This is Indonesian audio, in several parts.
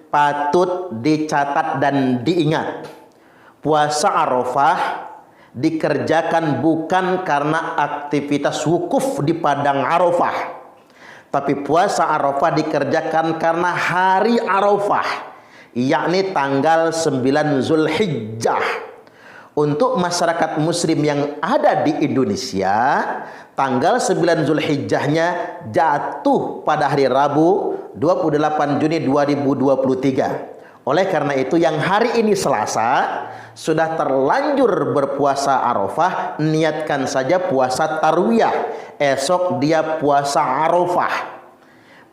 patut dicatat dan diingat. Puasa Arafah dikerjakan bukan karena aktivitas wukuf di padang Arafah, tapi puasa Arafah dikerjakan karena hari Arafah, yakni tanggal 9 Zulhijjah. Untuk masyarakat muslim yang ada di Indonesia, tanggal 9 Zulhijjahnya jatuh pada hari Rabu 28 Juni 2023. Oleh karena itu yang hari ini Selasa sudah terlanjur berpuasa Arafah, niatkan saja puasa tarwiyah. Esok dia puasa Arafah.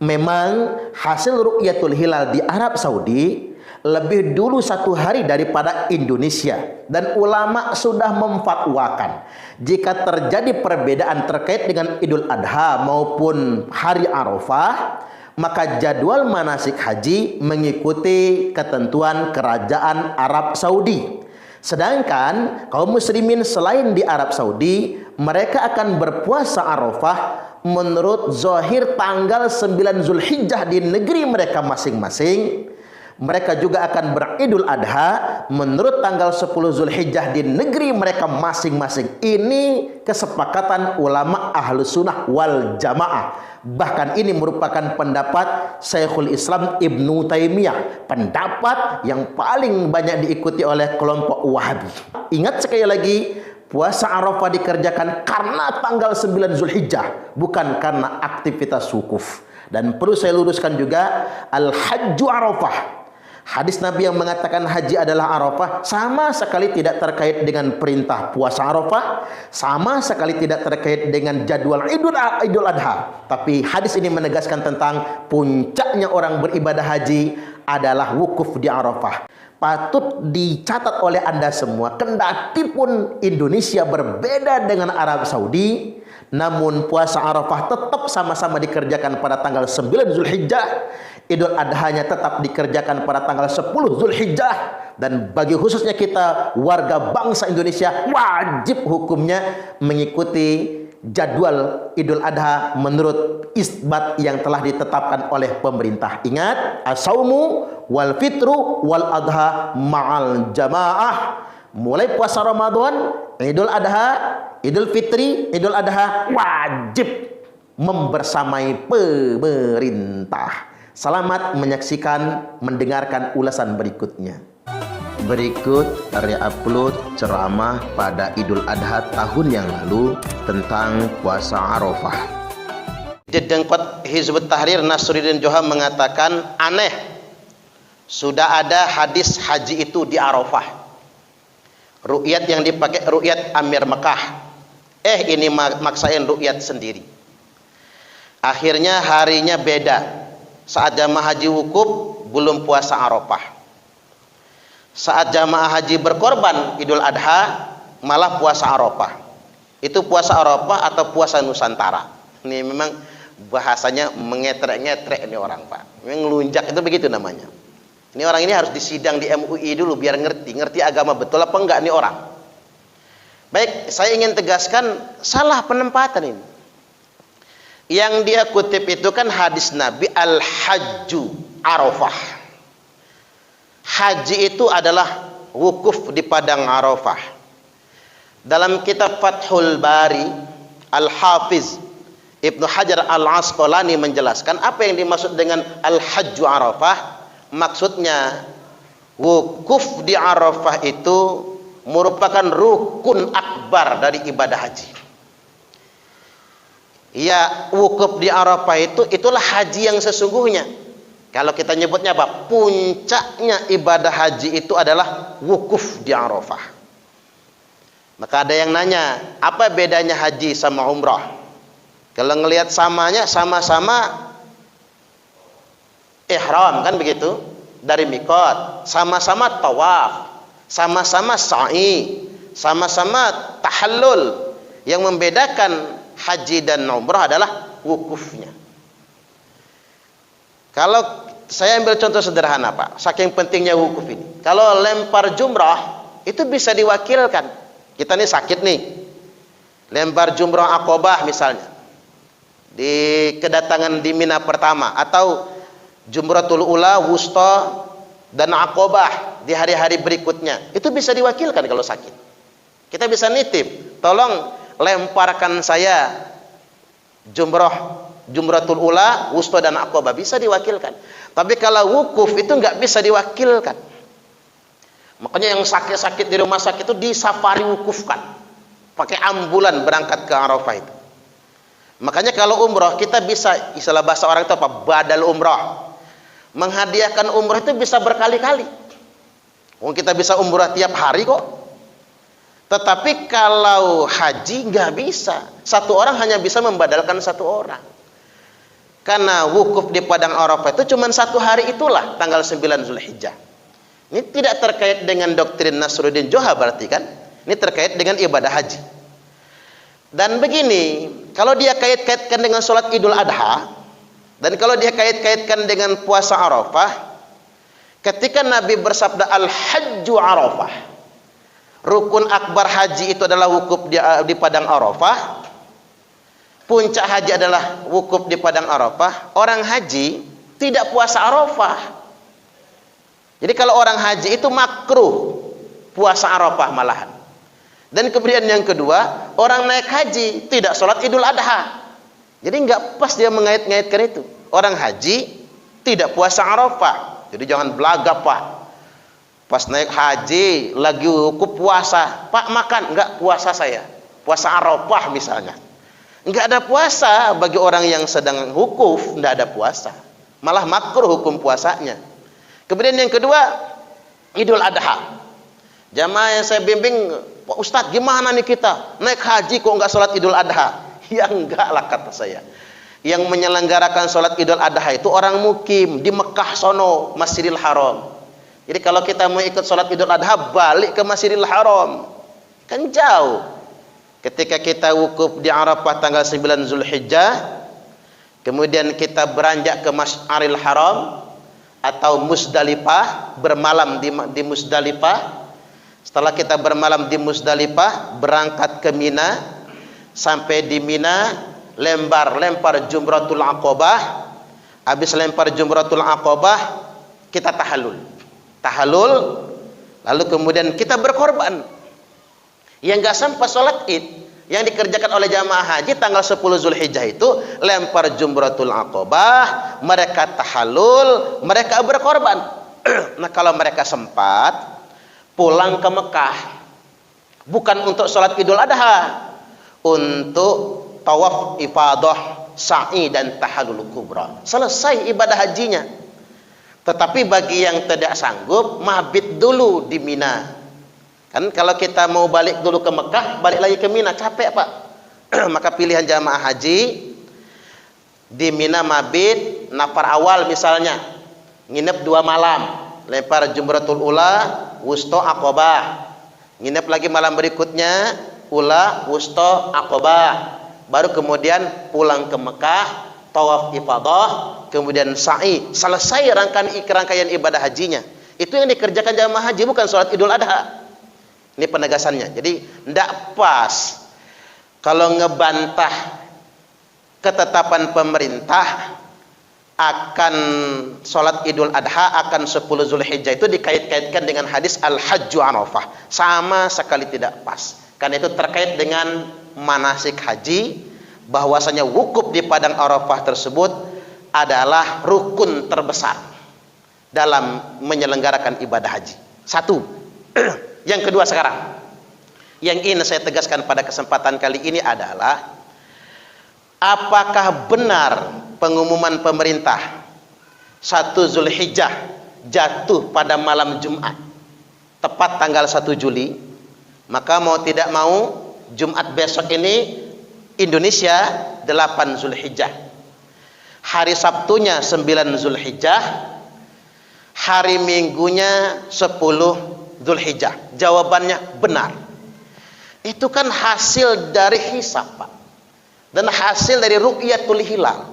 Memang hasil ru'yatul hilal di Arab Saudi lebih dulu 1 hari daripada Indonesia, dan ulama sudah memfatwakan jika terjadi perbedaan terkait dengan Idul Adha maupun hari Arafah, maka jadwal manasik haji mengikuti ketentuan kerajaan Arab Saudi. Sedangkan kaum muslimin selain di Arab Saudi, mereka akan berpuasa Arafah menurut zahir tanggal 9 Zulhijjah di negeri mereka masing-masing. Mereka juga akan beridul adha menurut tanggal 10 Zulhijjah di negeri mereka masing-masing. Ini kesepakatan ulama Ahlus Sunnah wal Jamaah. Bahkan ini merupakan pendapat Syekhul Islam Ibnu Taimiyah, pendapat yang paling banyak diikuti oleh kelompok Wahabi. Ingat sekali lagi, puasa Arafah dikerjakan karena tanggal 9 Zulhijjah, bukan karena aktivitas wukuf. Dan perlu saya luruskan juga, Al-Hajju Arafah, hadis Nabi yang mengatakan haji adalah Arafah, sama sekali tidak terkait dengan perintah puasa Arafah, sama sekali tidak terkait dengan jadwal Idul Adha. Tapi hadis ini menegaskan tentang puncaknya orang beribadah haji adalah wukuf di Arafah. Patut dicatat oleh Anda semua, kendati pun Indonesia berbeda dengan Arab Saudi, namun puasa Arafah tetap sama-sama dikerjakan pada tanggal 9 Zulhijjah. Idul Adhanya tetap dikerjakan pada tanggal 10 Zulhijjah. Dan bagi khususnya kita warga bangsa Indonesia, wajib hukumnya mengikuti jadwal Idul Adha menurut isbat yang telah ditetapkan oleh pemerintah. Ingat, as-saumu wal fitru wal adha ma'al jamaah. Mulai puasa Ramadan, Idul Adha, Idul Fitri, Idul Adha wajib membersamai pemerintah. Selamat menyaksikan, mendengarkan ulasan berikutnya. Berikut re-upload ceramah pada Idul Adha tahun yang lalu tentang puasa Arafah. Dedengkot Hizbut Tahrir Nasruddin Joham mengatakan aneh, sudah ada hadis haji itu di Arafah. Ru'yat yang dipakai ru'yat Amir Mekah. Ini maksain ru'yat sendiri. Akhirnya harinya beda. Saat jamaah haji wukuf belum puasa Arafah. Saat jamaah haji berkorban Idul Adha malah puasa Arafah. Itu puasa Arafah atau puasa Nusantara? Ini memang bahasanya mengetrek-ngetrek ini orang, Pak. Memang ngelunjak itu begitu namanya. Ini orang ini harus disidang di MUI dulu biar ngerti agama betul apa enggak nih orang. Baik, saya ingin tegaskan salah penempatan ini. Yang dia kutip itu kan hadis Nabi Al-Hajju Arafah. Haji itu adalah wukuf di padang Arafah. Dalam kitab Fathul Bari, Al-Hafiz Ibnu Hajar Al-Asqalani menjelaskan apa yang dimaksud dengan Al-Hajju Arafah. Maksudnya wukuf di Arafah itu merupakan rukun akbar dari ibadah haji. Ya, wukuf di Arafah itulah haji yang sesungguhnya. Kalau kita nyebutnya apa? Puncaknya ibadah haji itu adalah wukuf di Arafah. Maka ada yang nanya, apa bedanya haji sama umrah? Kalau ngelihat samanya, sama-sama ihram kan begitu, dari miqat, sama-sama tawaf, sama-sama sa'i, sama-sama tahallul. Yang membedakan haji dan umrah adalah wukufnya. Kalau saya ambil contoh sederhana, Pak, saking pentingnya wukuf ini. Kalau lempar jumrah itu bisa diwakilkan. Kita nih sakit nih, lempar jumrah Aqabah misalnya di kedatangan di Mina pertama, atau Jumratul Ula, Wusta, dan Aqabah di hari-hari berikutnya. Itu bisa diwakilkan kalau sakit. Kita bisa nitip, tolong lemparkan saya jumratul ula, wusta dan Aqabah, bisa diwakilkan. Tapi kalau wukuf itu nggak bisa diwakilkan. Makanya yang sakit-sakit di rumah sakit itu disafari wukufkan, pakai ambulan berangkat ke Arafah itu. Makanya kalau umroh kita bisa, istilah bahasa orang itu apa? Badal umroh. Menghadiahkan umroh itu bisa berkali-kali. Kita bisa umroh tiap hari kok. Tetapi kalau haji nggak bisa. Satu orang hanya bisa membadalkan satu orang. Karena wukuf di Padang Arafah itu cuma satu hari itulah, tanggal 9 Zulhijjah. Ini tidak terkait dengan doktrin Nasruddin Johar berarti kan? Ini terkait dengan ibadah haji. Dan begini, kalau dia kait-kaitkan dengan sholat Idul Adha, dan kalau dia kait-kaitkan dengan puasa Arafah, ketika Nabi bersabda Al-Hajju Arafah, rukun akbar haji itu adalah wukuf di Padang Arafah, puncak haji adalah wukuf di Padang Arafah, orang haji tidak puasa Arafah. Jadi kalau orang haji itu makruh puasa Arafah malahan. Dan kemudian yang kedua, orang naik haji tidak sholat Idul Adha. Jadi nggak pas dia mengait-ngaitkan itu. Orang haji tidak puasa Arafah. Jadi jangan belaga Pak. Pas naik haji lagi wukuf puasa, Pak makan, nggak puasa saya. Puasa Arafah misalnya. Nggak ada puasa bagi orang yang sedang wukuf, nggak ada puasa. Malah makruh hukum puasanya. Kemudian yang kedua, Idul Adha. Jamaah yang saya bimbing, Pak Ustadz gimana nih kita naik haji kok nggak sholat Idul Adha? Ya enggak lah kata saya. Yang menyelenggarakan sholat Idul Adha itu orang mukim di Mekah sono, Masjidil Haram. Jadi kalau kita mau ikut sholat Idul Adha, balik ke Masjidil Haram, kan jauh. Ketika kita wukuf di Arafah tanggal 9 Zulhijjah, kemudian kita beranjak ke Masjidil Haram atau Musdalifah, bermalam di Musdalifah. Setelah kita bermalam di Musdalifah, berangkat ke Mina, sampai di Mina lempar jumratul Aqabah. Habis lempar jumratul Aqabah, kita tahallul, lalu kemudian kita berkorban. Yang nggak sempat sholat Id, yang dikerjakan oleh jamaah haji tanggal 10 Zulhijjah itu lempar jumratul Aqabah, mereka tahallul, mereka berkorban. Nah kalau mereka sempat pulang ke Mekah, bukan untuk sholat Idul Adha, untuk tawaf ifadah, sa'i dan tahallul kubra. Selesai ibadah hajinya. Tetapi bagi yang tidak sanggup, mabit dulu di Mina. Kan kalau kita mau balik dulu ke Mekah, balik lagi ke Mina, capek Pak. Maka pilihan jamaah haji di Mina mabit, nafar awal misalnya, nginep 2 malam, lempar jumratul ula, wusta, Aqabah. Nginep lagi malam berikutnya, ula, wusta, Aqabah. Baru kemudian pulang ke Mekah, tawaf ifadah, kemudian sa'i. Selesai rangkaian ibadah hajinya. Itu yang dikerjakan jamaah haji, bukan sholat Idul Adha. Ini penegasannya. Jadi tidak pas kalau ngebantah ketetapan pemerintah akan sholat Idul Adha akan 10 Zulhijjah itu dikait-kaitkan dengan hadis Al-Hajju Arafah. Sama sekali tidak pas. Karena itu terkait dengan manasik haji, bahwasanya wukuf di Padang Arafah tersebut adalah rukun terbesar dalam menyelenggarakan ibadah haji. Satu. Yang kedua sekarang, yang ingin saya tegaskan pada kesempatan kali ini adalah, apakah benar pengumuman pemerintah 1 Zulhijjah jatuh pada malam Jumat, tepat tanggal 1 Juli, maka mau tidak mau Jumat besok ini Indonesia 8 Zulhijjah, hari Sabtunya 9 Zulhijjah, hari Minggunya 10 Zulhijjah. Jawabannya benar. Itu kan hasil dari hisab Pak, dan hasil dari ru'yatul hilal.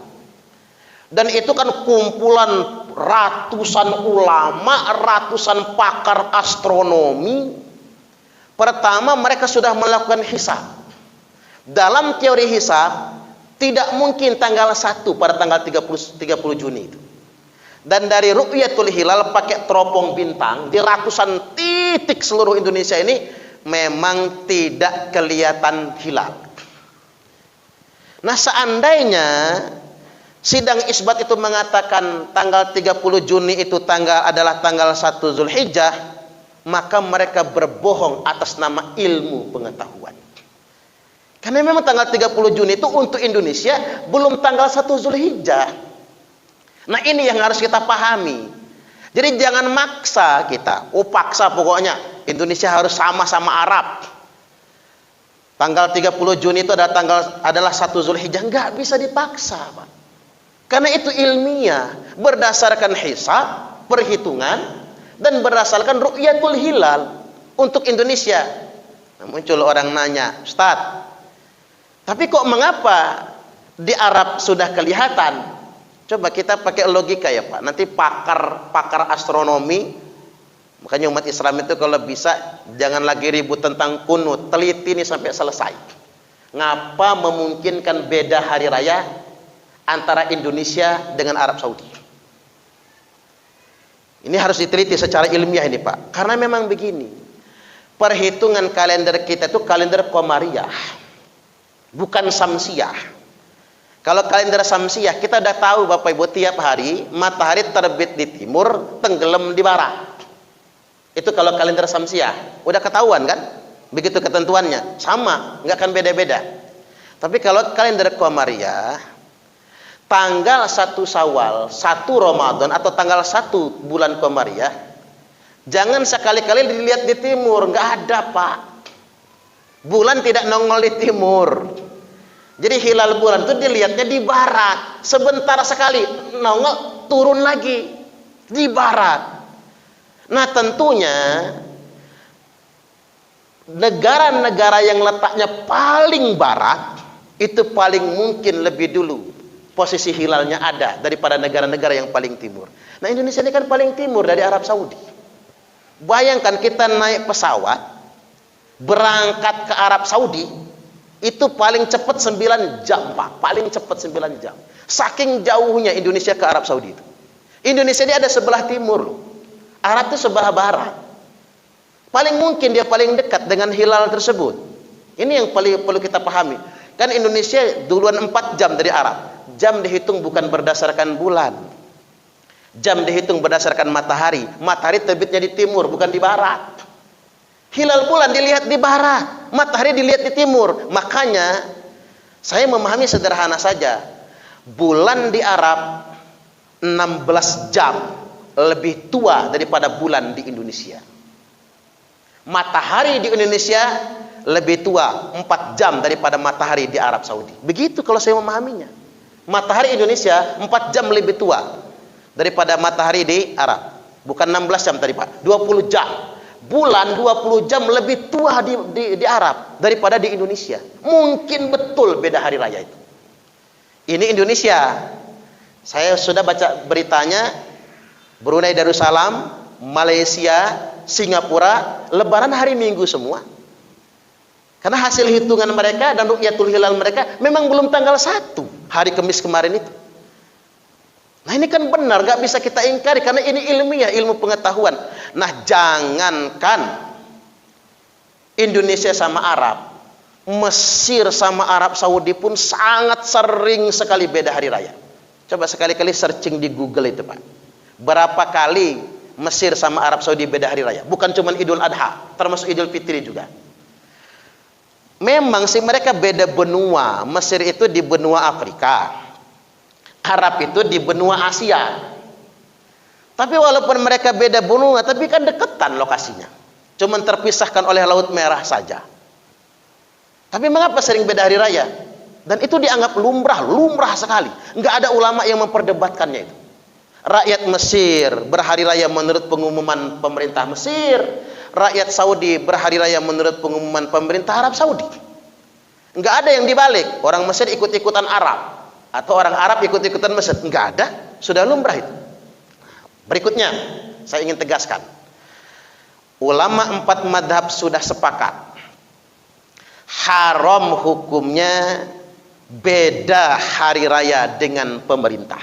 Dan itu kan kumpulan ratusan ulama, ratusan pakar astronomi. Pertama, mereka sudah melakukan hisab. Dalam teori hisab, tidak mungkin tanggal 1 pada tanggal 30 Juni itu. Dan dari ru'yatul hilal pakai teropong bintang di ratusan titik seluruh Indonesia ini memang tidak kelihatan hilal. Nah, seandainya sidang isbat itu mengatakan tanggal 30 Juni itu adalah tanggal 1 Zulhijjah, maka mereka berbohong atas nama ilmu pengetahuan. Karena memang tanggal 30 Juni itu untuk Indonesia belum tanggal 1 Zulhijjah. Nah, ini yang harus kita pahami. Jadi jangan maksa kita. Paksa pokoknya Indonesia harus sama-sama Arab. Tanggal 30 Juni itu adalah 1 Zulhijjah. Enggak bisa dipaksa, Pak. Karena itu ilmiah, berdasarkan hisab, perhitungan, dan berdasarkan ru'yatul hilal untuk Indonesia. Nah, muncul orang nanya, Ustaz, tapi kok mengapa di Arab sudah kelihatan? Coba kita pakai logika ya Pak. Nanti pakar astronomi, makanya umat Islam itu kalau bisa jangan lagi ribut tentang kunut, teliti ini sampai selesai. Ngapa memungkinkan beda hari raya antara Indonesia dengan Arab Saudi? Ini harus diteliti secara ilmiah ini Pak. Karena memang begini, perhitungan kalender kita itu kalender Qamariyah, bukan Samsiyah. Kalau kalender Samsiyah kita udah tahu Bapak Ibu, tiap hari matahari terbit di timur, tenggelam di barat. Itu kalau kalender Samsiyah, udah ketahuan kan? Begitu ketentuannya, sama, nggak akan beda-beda. Tapi kalau kalender Qamariyah, tanggal 1 Syawal, 1 Ramadan atau tanggal 1 bulan Qamariyah, jangan sekali-kali dilihat di timur, nggak ada Pak. Bulan tidak nongol di timur. Jadi hilal bulan itu dilihatnya di barat. Sebentar sekali nongol, turun lagi di barat. Nah, tentunya negara-negara yang letaknya paling barat itu paling mungkin lebih dulu posisi hilalnya ada daripada negara-negara yang paling timur. Nah, Indonesia ini kan paling timur dari Arab Saudi. Bayangkan kita naik pesawat berangkat ke Arab Saudi, itu paling cepat 9 jam Pak, paling cepat 9 jam. Saking jauhnya Indonesia ke Arab Saudi itu. Indonesia ini ada sebelah timur loh. Arab itu sebelah barat. Paling mungkin dia paling dekat dengan hilal tersebut. Ini yang perlu kita pahami. Kan Indonesia duluan 4 jam dari Arab. Jam dihitung bukan berdasarkan bulan. Jam dihitung berdasarkan matahari. Matahari terbitnya di timur, bukan di barat. Hilal bulan dilihat di barat, matahari dilihat di timur. Makanya saya memahami sederhana saja. Bulan di Arab 16 jam lebih tua daripada bulan di Indonesia. Matahari di Indonesia lebih tua 4 jam daripada matahari di Arab Saudi. Begitu kalau saya memahaminya. Matahari Indonesia 4 jam lebih tua daripada matahari di Arab. Bukan 16 jam tadi Pak, 20 jam. Bulan 20 jam lebih tua di Arab daripada di Indonesia. Mungkin betul beda hari raya itu. Ini Indonesia. Saya sudah baca beritanya, Brunei Darussalam, Malaysia, Singapura, lebaran hari Minggu semua. Karena hasil hitungan mereka dan ru'yatul hilal mereka memang belum tanggal 1, hari Kamis kemarin itu. Nah, ini kan benar, gak bisa kita ingkari karena ini ilmiah, ilmu pengetahuan. Nah, jangankan Indonesia sama Arab, Mesir sama Arab Saudi pun sangat sering sekali beda hari raya. Coba sekali-kali searching di Google itu Pak. Berapa kali Mesir sama Arab Saudi beda hari raya? Bukan cuma Idul Adha, termasuk Idul Fitri juga. Memang sih mereka beda benua. Mesir itu di benua Afrika, Arab itu di benua Asia. Tapi walaupun mereka beda benua, tapi kan deketan lokasinya. Cuman terpisahkan oleh Laut Merah saja. Tapi mengapa sering beda hari raya? Dan itu dianggap lumrah sekali. Nggak ada ulama yang memperdebatkannya itu. Rakyat Mesir berhari raya menurut pengumuman pemerintah Mesir. Rakyat Saudi berhari raya menurut pengumuman pemerintah Arab Saudi. Nggak ada yang dibalik. Orang Mesir ikut-ikutan Arab. Atau orang Arab ikut-ikutan Mesir. Enggak ada, sudah lumrah itu. Berikutnya, saya ingin tegaskan. Ulama 4 madhab sudah sepakat. Haram hukumnya beda hari raya dengan pemerintah.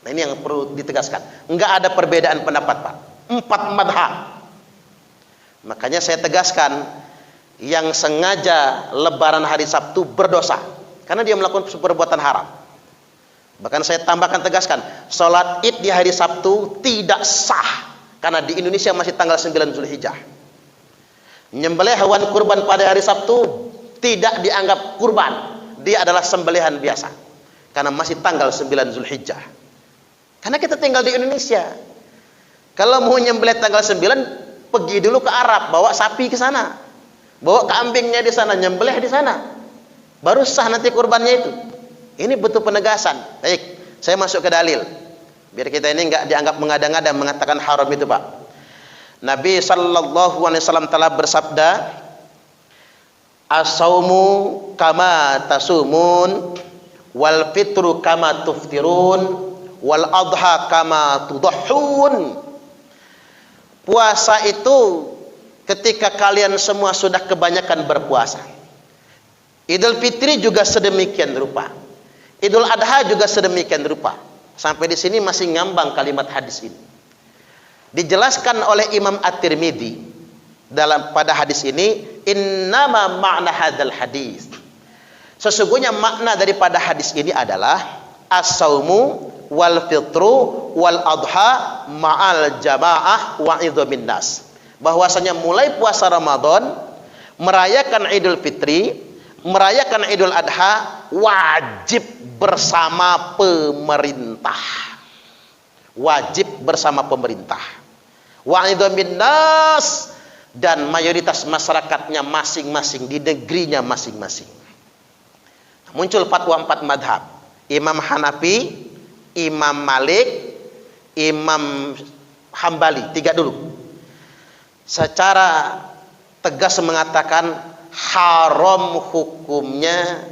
Nah ini yang perlu ditegaskan. Enggak ada perbedaan pendapat Pak. 4 madhab. Makanya saya tegaskan, yang sengaja lebaran hari Sabtu berdosa, karena dia melakukan perbuatan haram. Bahkan saya tambahkan tegaskan, sholat id di hari Sabtu tidak sah, karena di Indonesia masih tanggal 9 Zulhijjah. Menyembelih hewan kurban pada hari Sabtu tidak dianggap kurban, dia adalah sembelihan biasa, karena masih tanggal 9 Zulhijjah. Karena kita tinggal di Indonesia. Kalau mau nyembelih tanggal 9, pergi dulu ke Arab, bawa sapi ke sana, bawa kambingnya di sana, nyembelih di sana, baru sah nanti kurbannya itu. Ini butuh penegasan. Baik, saya masuk ke dalil, biar kita ini nggak dianggap mengada-ngada mengatakan haram itu Pak. Nabi sallallahu alaihi wasallam telah bersabda, as-saumu kama tasumun, wal fitru kama tuftirun, wal adha kama tudahhun. Puasa itu ketika kalian semua sudah kebanyakan berpuasa. Idul Fitri juga sedemikian rupa. Idul Adha juga sedemikian rupa. Sampai di sini masih ngambang kalimat hadis ini. Dijelaskan oleh Imam At-Tirmidzi pada hadis ini, innama ma'na hadzal hadis. Sesungguhnya makna daripada hadis ini adalah as-saumu wal fitru wal adha ma'al jamaah wa idzamin nas. Bahwasanya mulai puasa Ramadan, merayakan Idul Fitri, merayakan Idul Adha wajib bersama pemerintah. Wajib bersama pemerintah. Wa idzamin nas, dan mayoritas masyarakatnya masing-masing di negerinya masing-masing. Muncul fatwa 4 madhab. Imam Hanafi, Imam Malik, Imam Hambali, 3 dulu. Secara tegas mengatakan haram hukumnya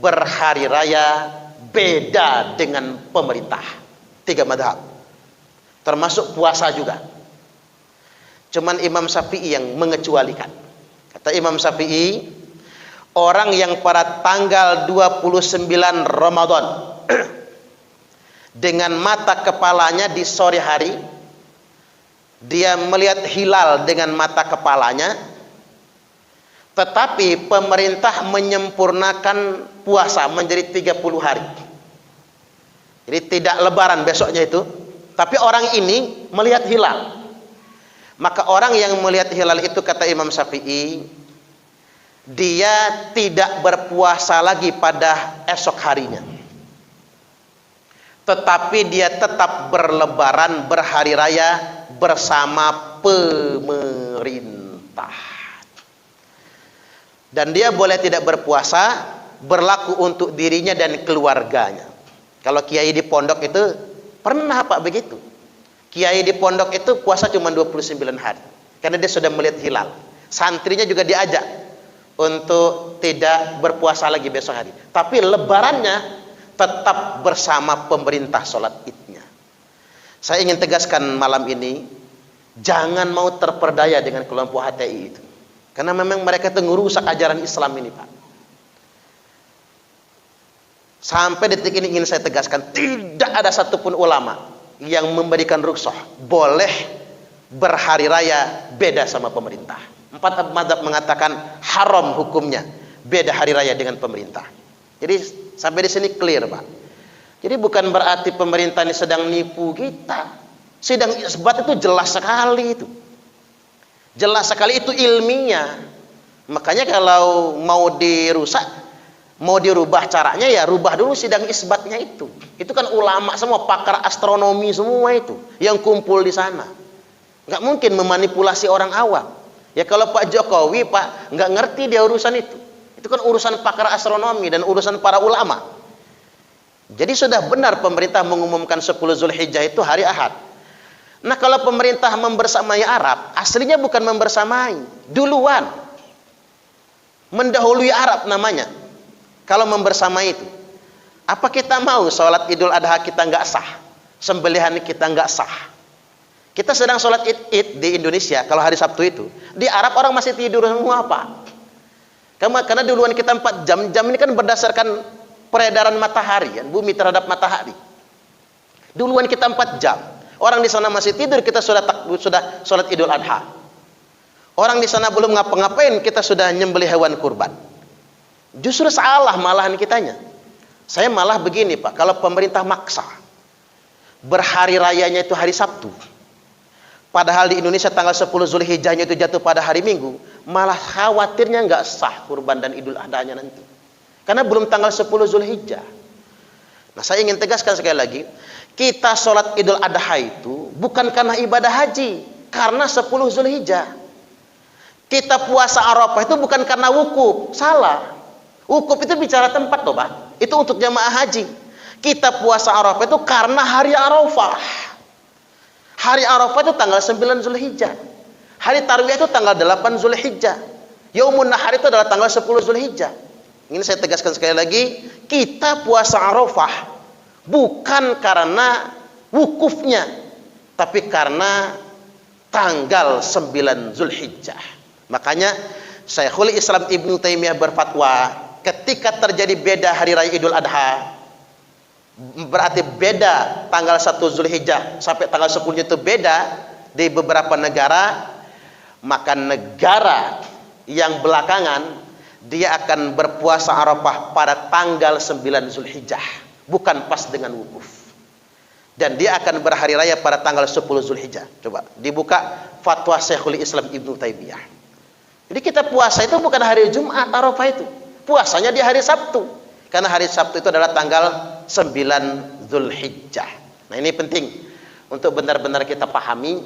berhari raya beda dengan pemerintah. 3 madhab, termasuk puasa juga. Cuman Imam Syafi'i yang mengecualikan. Kata Imam Syafi'i, orang yang pada tanggal 29 Ramadan dengan mata kepalanya di sore hari, dia melihat hilal dengan mata kepalanya, tetapi pemerintah menyempurnakan puasa menjadi 30 hari. Jadi tidak lebaran besoknya itu, tapi orang ini melihat hilal. Maka orang yang melihat hilal itu, kata Imam Syafi'i, dia tidak berpuasa lagi pada esok harinya, tetapi dia tetap berlebaran, berhari raya bersama pemerintah. Dan dia boleh tidak berpuasa, berlaku untuk dirinya dan keluarganya. Kalau kiai di pondok itu pernah Pak begitu. Kiai di pondok itu puasa cuma 29 hari karena dia sudah melihat hilal. Santrinya juga diajak untuk tidak berpuasa lagi besok hari, tapi lebarannya tetap bersama pemerintah sholat idnya. Saya ingin tegaskan malam ini, jangan mau terperdaya dengan kelompok HTI itu, karena memang mereka itu ngerusak ajaran Islam ini Pak. Sampai detik ini ingin saya tegaskan, tidak ada satupun ulama yang memberikan rukhsah boleh berhari raya beda sama pemerintah. 4 mazhab mengatakan haram hukumnya beda hari raya dengan pemerintah. Jadi sampai di sini clear Pak. Jadi bukan berarti pemerintah ini sedang nipu kita. Sidang isbat itu jelas sekali itu. Jelas sekali itu ilmiah. Makanya kalau mau dirusak, mau dirubah caranya, ya rubah dulu sidang isbatnya itu. Itu kan ulama semua, pakar astronomi semua itu yang kumpul di sana. Nggak mungkin memanipulasi orang awam. Ya kalau Pak Jokowi Pak nggak ngerti dia urusan itu. Itu kan urusan pakar astronomi dan urusan para ulama. Jadi sudah benar pemerintah mengumumkan 10 Zulhijjah itu hari Ahad. Nah kalau pemerintah membersamai Arab, aslinya bukan membersamai, duluan, mendahului Arab namanya. Kalau membersamai itu, apa kita mau sholat Idul Adha kita nggak sah, sembelihan kita nggak sah? Kita sedang sholat id di Indonesia, kalau hari Sabtu itu, di Arab orang masih tidur semua Pak. Karena duluan kita 4 jam, jam ini kan berdasarkan peredaran matahari, ya, bumi terhadap matahari. Duluan kita 4 jam. Orang di sana masih tidur, kita sudah sholat Idul Adha. Orang di sana belum ngapa-ngapain, kita sudah nyembelih hewan kurban. Justru salah malahan kitanya. Saya malah begini Pak, kalau pemerintah maksa berhari rayanya itu hari Sabtu, padahal di Indonesia tanggal 10 Zulhijjahnya itu jatuh pada hari Minggu, malah khawatirnya nggak sah kurban dan Idul Adhanya nanti. Karena belum tanggal 10 Zulhijjah. Nah, saya ingin tegaskan sekali lagi, kita sholat Idul Adha itu bukan karena ibadah haji, karena 10 Zulhijjah. Kita puasa Arafah itu bukan karena wukuf, salah. Wukuf itu bicara tempat loh Pak, itu untuk jamaah haji. Kita puasa Arafah itu karena hari Arafah. Hari Arafah itu tanggal 9 Zulhijjah. Hari Tarwiyah itu tanggal 8 Zulhijjah. Yaumun Nahar itu adalah tanggal 10 Zulhijjah. Ini saya tegaskan sekali lagi, kita puasa Arafah bukan karena wukufnya, tapi karena tanggal 9 Zulhijjah. Makanya Syekhul Islam Ibnu Taimiyah berfatwa, ketika terjadi beda hari raya Idul Adha, berarti beda tanggal 1 Zulhijjah sampai tanggal 10 itu beda di beberapa negara, maka negara yang belakangan dia akan berpuasa Arafah pada tanggal 9 Zulhijjah, bukan pas dengan wukuf. Dan dia akan berhari raya pada tanggal 10 Zulhijjah. Coba dibuka fatwa Syekhul Islam Ibnu Taimiyah. Jadi kita puasa itu bukan hari Jumat Arafah itu. Puasanya di hari Sabtu. Karena hari Sabtu itu adalah tanggal 9 Zulhijjah. Nah, ini penting untuk benar-benar kita pahami.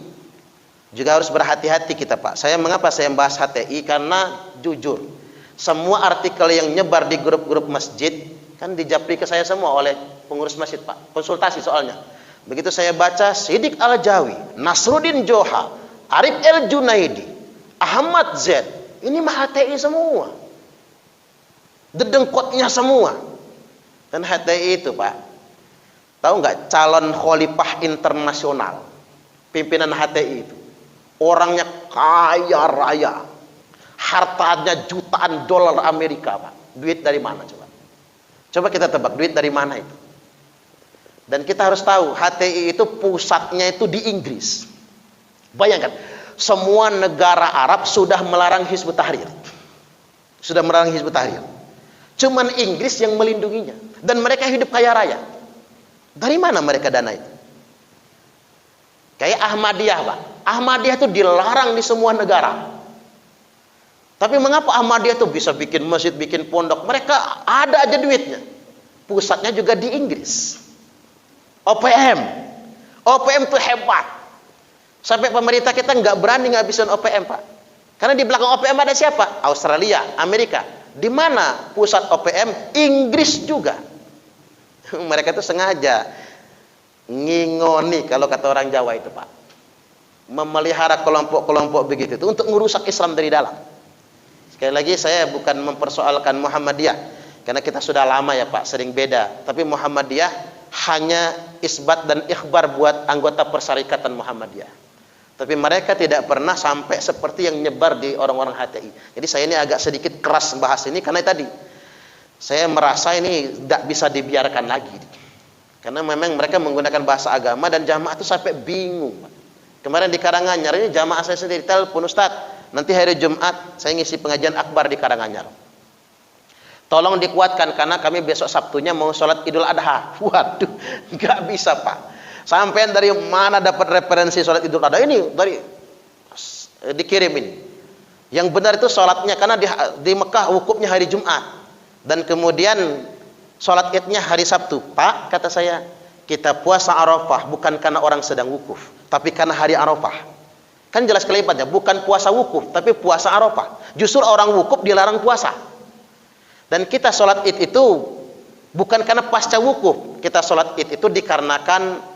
Juga harus berhati-hati kita Pak. Mengapa saya membahas HTI? Karena jujur, semua artikel yang nyebar di grup-grup masjid kan dijapri ke saya semua oleh pengurus masjid Pak. Konsultasi soalnya. Begitu saya baca, Sidik Al-Jawi, Nasruddin Joha, Arif El Junaidi, Ahmad Z, ini mah HTI semua. Dedengkotnya semua. Dan HTI itu Pak, tahu nggak calon khalifah internasional pimpinan HTI itu orangnya kaya raya, hartanya jutaan dolar Amerika Pak. Duit dari mana coba? Coba kita tebak duit dari mana itu. Dan kita harus tahu HTI itu pusatnya itu di Inggris. Bayangkan, semua negara Arab sudah melarang Hizbut Tahrir. Sudah melarang Hizbut Tahrir. Cuman Inggris yang melindunginya. Dan mereka hidup kaya raya. Dari mana mereka dana itu? Kayak Ahmadiyah Pak. Ahmadiyah itu dilarang di semua negara. Tapi mengapa Ahmadiyah itu bisa bikin masjid, bikin pondok? Mereka ada aja duitnya. Pusatnya juga di Inggris. OPM. OPM itu hebat. Sampai pemerintah kita nggak berani ngabisin OPM Pak. Karena di belakang OPM ada siapa? Australia, Amerika. Di mana pusat OPM? Inggris juga. Mereka itu sengaja ngingoni kalau kata orang Jawa itu Pak. Memelihara kelompok-kelompok begitu itu untuk merusak Islam dari dalam. Sekali lagi saya bukan mempersoalkan Muhammadiyah, karena kita sudah lama ya Pak sering beda. Tapi Muhammadiyah hanya isbat dan ikhbar buat anggota persyarikatan Muhammadiyah. Tapi mereka tidak pernah sampai seperti yang nyebar di orang-orang HTI. Jadi saya ini agak sedikit keras bahas ini karena tadi saya merasa ini tidak bisa dibiarkan lagi. Karena memang mereka menggunakan bahasa agama dan jamaah itu sampai bingung. Kemarin di Karanganyar ini jamaah saya sendiri telepon, Ustadz, nanti hari Jumat saya ngisi pengajian akbar di Karanganyar. Tolong dikuatkan karena kami besok Sabtunya mau sholat Idul Adha. Waduh, nggak bisa Pak. Sampai dari mana dapat referensi sholat Idul Adha ini? Dari dikirim ini. Yang benar itu sholatnya karena di Mekah wukufnya hari Jumat dan kemudian sholat Idnya hari Sabtu. Pak, kata saya, kita puasa Arafah bukan karena orang sedang wukuf, tapi karena hari Arafah. Kan jelas kelihatannya, bukan puasa wukuf, tapi puasa Arafah. Justru orang wukuf dilarang puasa. Dan kita sholat Id itu bukan karena pasca wukuf. Kita sholat Id itu dikarenakan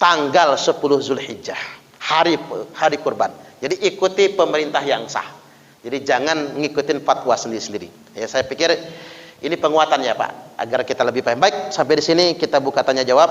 tanggal 10 Zulhijjah, hari kurban. Jadi ikuti pemerintah yang sah. Jadi jangan ngikutin fatwa sendiri-sendiri. Ya, saya pikir ini penguatan ya Pak, agar kita lebih paham. Baik, sampai di sini kita buka tanya jawab.